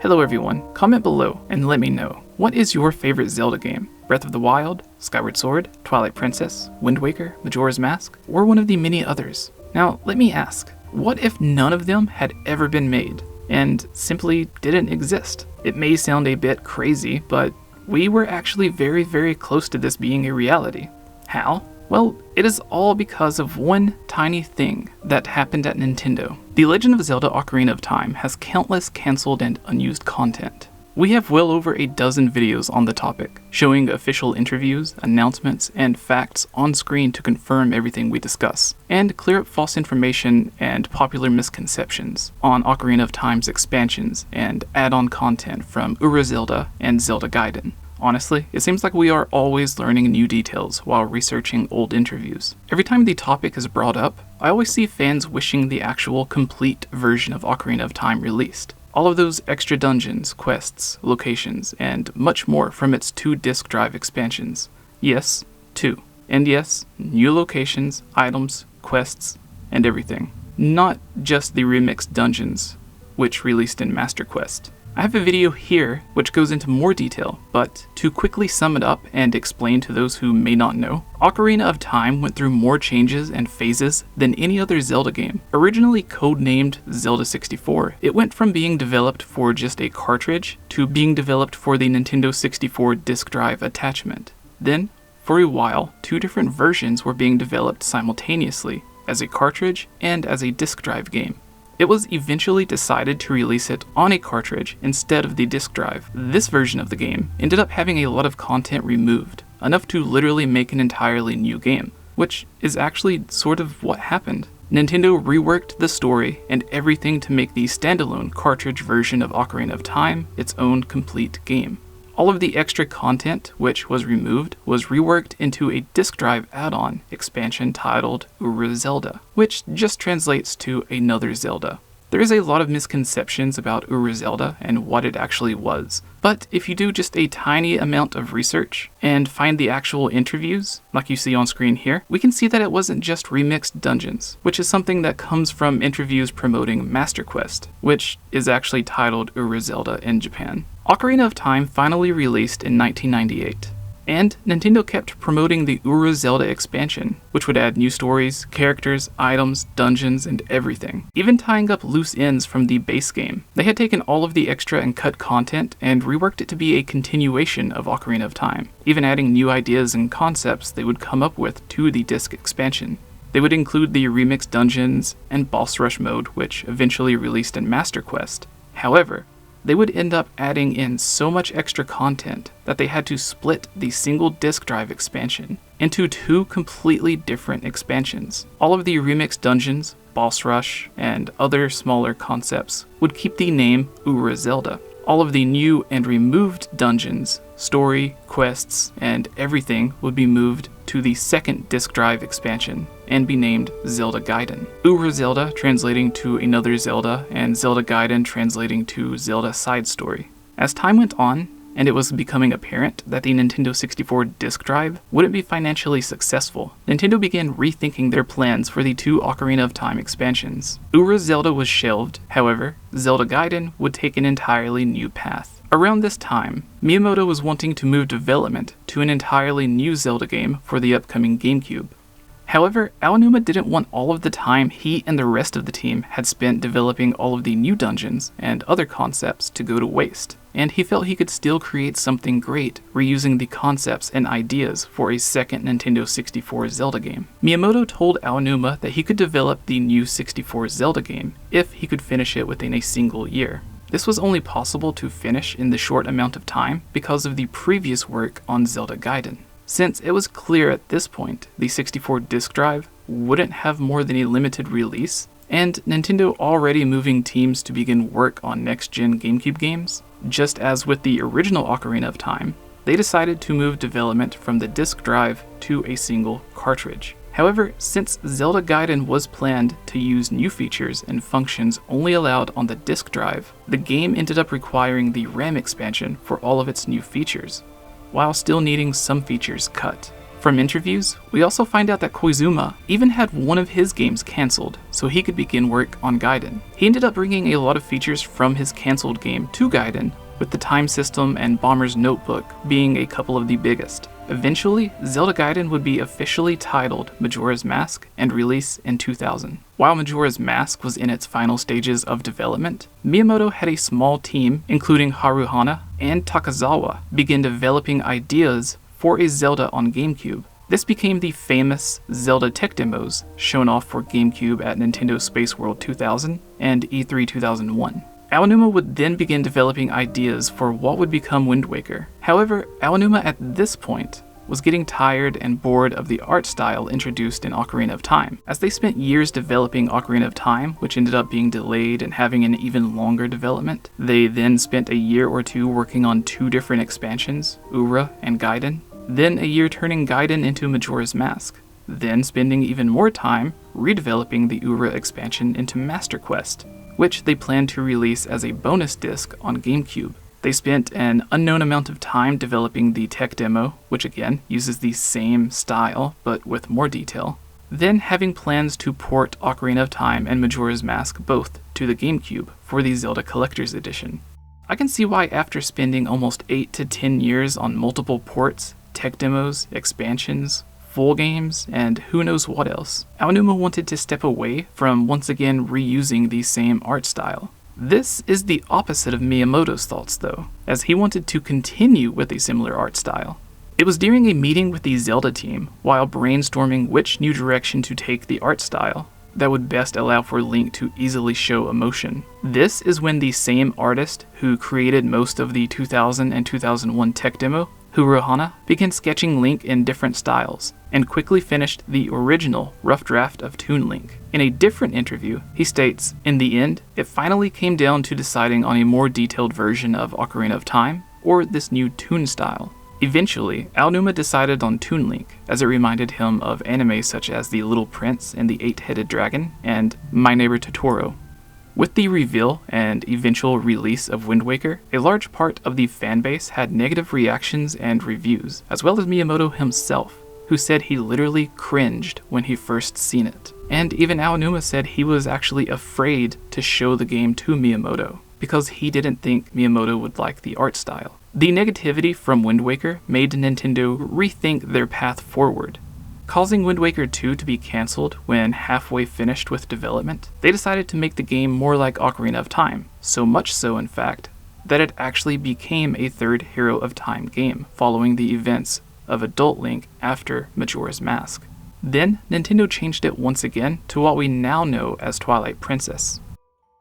Hello everyone, comment below and let me know, what is your favorite Zelda game? Breath of the Wild, Skyward Sword, Twilight Princess, Wind Waker, Majora's Mask, or one of the many others? Now let me ask, what if none of them had ever been made and simply didn't exist? It may sound a bit crazy, but we were actually very close to this being a reality. How? Well, it is all because of one tiny thing that happened at Nintendo. The Legend of Zelda Ocarina of Time has countless cancelled and unused content. We have well over a dozen videos on the topic, showing official interviews, announcements, and facts on screen to confirm everything we discuss, and clear up false information and popular misconceptions on Ocarina of Time's expansions and add-on content from Ura Zelda and Zelda Gaiden. Honestly, it seems like we are always learning new details while researching old interviews. Every time the topic is brought up, I always see fans wishing the actual complete version of Ocarina of Time released. All of those extra dungeons, quests, locations, and much more from its 2 disk drive expansions. Yes, 2. And yes, new locations, items, quests, and everything. Not just the remixed dungeons, which released in Master Quest. I have a video here which goes into more detail, but to quickly sum it up and explain to those who may not know, Ocarina of Time went through more changes and phases than any other Zelda game. Originally codenamed Zelda 64, it went from being developed for just a cartridge to being developed for the Nintendo 64 disk drive attachment. Then, for a while, 2 different versions were being developed simultaneously, as a cartridge and as a disk drive game. It was eventually decided to release it on a cartridge instead of the disk drive. This version of the game ended up having a lot of content removed, enough to literally make an entirely new game, which is actually sort of what happened. Nintendo reworked the story and everything to make the standalone cartridge version of Ocarina of Time its own complete game. All of the extra content which was removed was reworked into a disk drive add-on expansion titled Ura Zelda, which just translates to Another Zelda. There is a lot of misconceptions about Ura Zelda and what it actually was, but if you do just a tiny amount of research and find the actual interviews, like you see on screen here, we can see that it wasn't just remixed dungeons, which is something that comes from interviews promoting Master Quest, which is actually titled Ura Zelda in Japan. Ocarina of Time finally released in 1998. And Nintendo kept promoting the Ura Zelda expansion, which would add new stories, characters, items, dungeons, and everything, even tying up loose ends from the base game. They had taken all of the extra and cut content and reworked it to be a continuation of Ocarina of Time, even adding new ideas and concepts they would come up with to the disc expansion. They would include the remixed dungeons and boss rush mode, which eventually released in Master Quest. However, they would end up adding in so much extra content that they had to split the single disk drive expansion into 2 completely different expansions. All of the remixed dungeons, boss rush, and other smaller concepts would keep the name Ura Zelda. All of the new and removed dungeons, story, quests, and everything would be moved to the 2nd disk drive expansion and be named Zelda Gaiden. Ura Zelda translating to Another Zelda, and Zelda Gaiden translating to Zelda Side Story. As time went on, and it was becoming apparent that the Nintendo 64 disk drive wouldn't be financially successful, Nintendo began rethinking their plans for the 2 Ocarina of Time expansions. Ura Zelda was shelved, however, Zelda Gaiden would take an entirely new path. Around this time, Miyamoto was wanting to move development to an entirely new Zelda game for the upcoming GameCube. However, Aonuma didn't want all of the time he and the rest of the team had spent developing all of the new dungeons and other concepts to go to waste, and he felt he could still create something great reusing the concepts and ideas for a second Nintendo 64 Zelda game. Miyamoto told Aonuma that he could develop the new 64 Zelda game if he could finish it within a single year. This was only possible to finish in the short amount of time because of the previous work on Zelda Gaiden. Since it was clear at this point the 64 disk drive wouldn't have more than a limited release, and Nintendo already moving teams to begin work on next-gen GameCube games, just as with the original Ocarina of Time, they decided to move development from the disk drive to a single cartridge. However, since Zelda Gaiden was planned to use new features and functions only allowed on the disk drive, the game ended up requiring the RAM expansion for all of its new features, while still needing some features cut. From interviews, we also find out that Koizumi even had one of his games cancelled so he could begin work on Gaiden. He ended up bringing a lot of features from his cancelled game to Gaiden, with the time system and Bomber's Notebook being a couple of the biggest. Eventually, Zelda Gaiden would be officially titled Majora's Mask and release in 2000. While Majora's Mask was in its final stages of development, Miyamoto had a small team, including Haruhana and Takazawa, begin developing ideas for a Zelda on GameCube. This became the famous Zelda tech demos shown off for GameCube at Nintendo Space World 2000 and E3 2001. Aonuma would then begin developing ideas for what would become Wind Waker. However, Aonuma at this point was getting tired and bored of the art style introduced in Ocarina of Time. As they spent years developing Ocarina of Time, which ended up being delayed and having an even longer development, they then spent a year or two working on 2 different expansions, Ura and Gaiden, then a year turning Gaiden into Majora's Mask, then spending even more time redeveloping the Ura expansion into Master Quest, which they planned to release as a bonus disc on GameCube. They spent an unknown amount of time developing the tech demo, which again uses the same style but with more detail, then having plans to port Ocarina of Time and Majora's Mask both to the GameCube for the Zelda Collector's Edition. I can see why after spending almost 8 to 10 years on multiple ports, tech demos, expansions, full games, and who knows what else, Aonuma wanted to step away from once again reusing the same art style. This is the opposite of Miyamoto's thoughts though, as he wanted to continue with a similar art style. It was during a meeting with the Zelda team, while brainstorming which new direction to take the art style that would best allow for Link to easily show emotion. This is when the same artist who created most of the 2000 and 2001 tech demo, Haruhana, began sketching Link in different styles, and quickly finished the original rough draft of Toon Link. In a different interview, he states, "In the end, it finally came down to deciding on a more detailed version of Ocarina of Time, or this new Toon style." Eventually, Aonuma decided on Toon Link, as it reminded him of anime such as The Little Prince and the Eight-Headed Dragon, and My Neighbor Totoro. With the reveal and eventual release of Wind Waker, a large part of the fanbase had negative reactions and reviews, as well as Miyamoto himself, who said he literally cringed when he first seen it. And even Aonuma said he was actually afraid to show the game to Miyamoto, because he didn't think Miyamoto would like the art style. The negativity from Wind Waker made Nintendo rethink their path forward. Causing Wind Waker 2 to be cancelled when halfway finished with development, they decided to make the game more like Ocarina of Time, so much so in fact, that it actually became a third Hero of Time game, following the events of Adult Link after Majora's Mask. Then, Nintendo changed it once again to what we now know as Twilight Princess.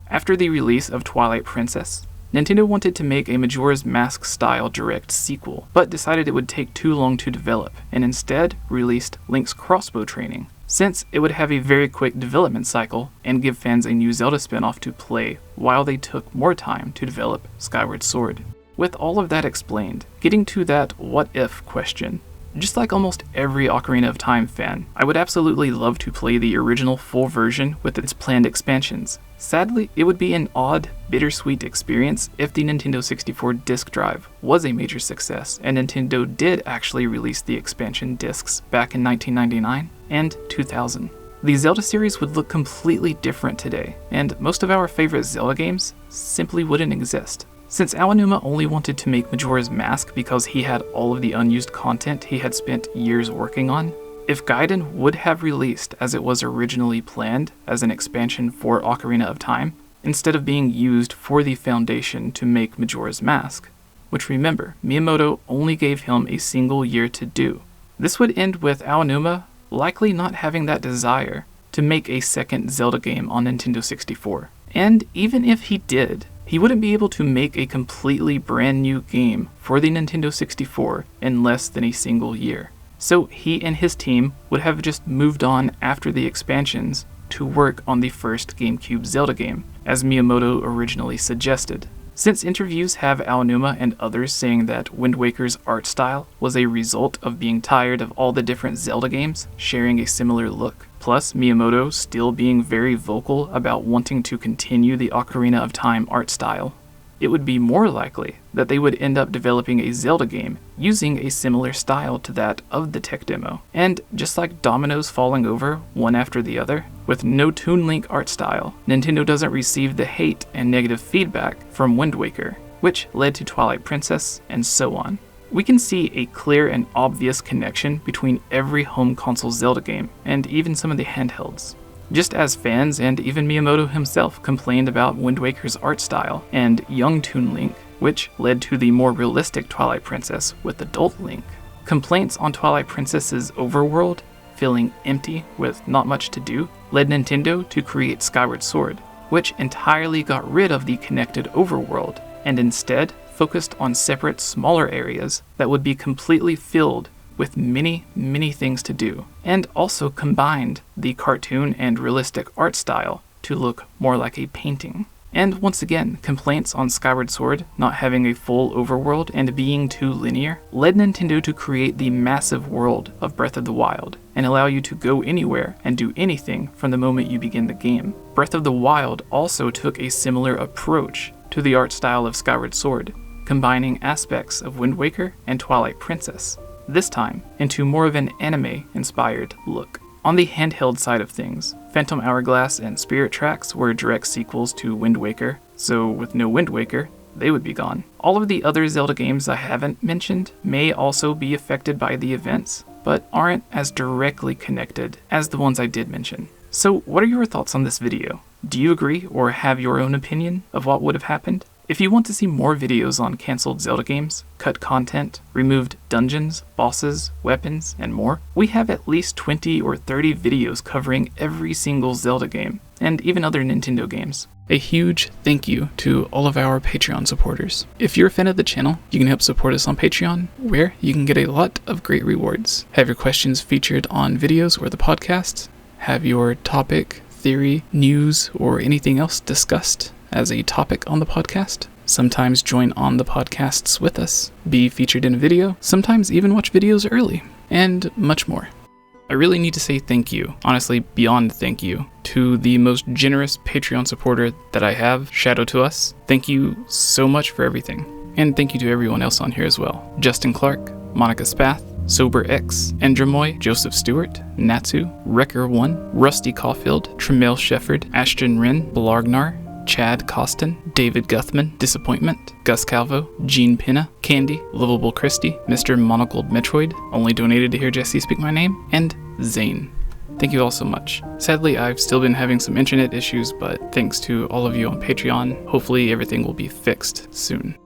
After the release of Twilight Princess, Nintendo wanted to make a Majora's Mask style direct sequel, but decided it would take too long to develop, and instead released Link's Crossbow Training, since it would have a very quick development cycle and give fans a new Zelda spin-off to play while they took more time to develop Skyward Sword. With all of that explained, getting to that what if question, just like almost every Ocarina of Time fan, I would absolutely love to play the original full version with its planned expansions. Sadly, it would be an odd, bittersweet experience if the Nintendo 64 disk drive was a major success and Nintendo did actually release the expansion discs back in 1999 and 2000. The Zelda series would look completely different today, and most of our favorite Zelda games simply wouldn't exist. Since Aonuma only wanted to make Majora's Mask because he had all of the unused content he had spent years working on, if Gaiden would have released as it was originally planned as an expansion for Ocarina of Time, instead of being used for the foundation to make Majora's Mask, which remember, Miyamoto only gave him a single year to do, this would end with Aonuma likely not having that desire to make a second Zelda game on Nintendo 64. And even if he did, he wouldn't be able to make a completely brand new game for the Nintendo 64 in less than a single year. So he and his team would have just moved on after the expansions to work on the first GameCube Zelda game, as Miyamoto originally suggested. Since interviews have Aonuma and others saying that Wind Waker's art style was a result of being tired of all the different Zelda games sharing a similar look, plus Miyamoto still being very vocal about wanting to continue the Ocarina of Time art style, it would be more likely that they would end up developing a Zelda game using a similar style to that of the tech demo. And just like dominoes falling over one after the other, with no Toon Link art style, Nintendo doesn't receive the hate and negative feedback from Wind Waker, which led to Twilight Princess, and so on. We can see a clear and obvious connection between every home console Zelda game, and even some of the handhelds. Just as fans and even Miyamoto himself complained about Wind Waker's art style and young Toon Link, which led to the more realistic Twilight Princess with adult Link. Complaints on Twilight Princess's overworld, feeling empty with not much to do, led Nintendo to create Skyward Sword, which entirely got rid of the connected overworld, and instead focused on separate, smaller areas that would be completely filled with many, many things to do, and also combined the cartoon and realistic art style to look more like a painting. And once again, complaints on Skyward Sword not having a full overworld and being too linear led Nintendo to create the massive world of Breath of the Wild and allow you to go anywhere and do anything from the moment you begin the game. Breath of the Wild also took a similar approach to the art style of Skyward Sword, combining aspects of Wind Waker and Twilight Princess, this time into more of an anime-inspired look. On the handheld side of things, Phantom Hourglass and Spirit Tracks were direct sequels to Wind Waker, so with no Wind Waker, they would be gone. All of the other Zelda games I haven't mentioned may also be affected by the events, but aren't as directly connected as the ones I did mention. So what are your thoughts on this video? Do you agree or have your own opinion of what would have happened? If you want to see more videos on cancelled Zelda games, cut content, removed dungeons, bosses, weapons, and more, we have at least 20 or 30 videos covering every single Zelda game, and even other Nintendo games. A huge thank you to all of our Patreon supporters. If you're a fan of the channel, you can help support us on Patreon, where you can get a lot of great rewards. Have your questions featured on videos or the podcast, have your topic, theory, news, or anything else discussed as a topic on the podcast, sometimes join on the podcasts with us, be featured in a video, sometimes even watch videos early, and much more. I really need to say thank you, honestly beyond thank you, to the most generous Patreon supporter that I have, Shadow to Us. Thank you so much for everything. And thank you to everyone else on here as well. Justin Clark, Monica Spath, SOBERX, Endramoy, Joseph Stewart, Natsu, Wrecker1, Rusty Caulfield, Tremel Shefford, Ashton Wren, Blargnar, Chad Costin, David Guthman, Disappointment, Gus Calvo, Gene Pinna, Candy, Livable Christie, Mr. Monocled Metroid, only donated to hear Jesse speak my name, and ZAIN. Thank you all so much. Sadly, I've still been having some internet issues, but thanks to all of you on Patreon, hopefully everything will be fixed soon.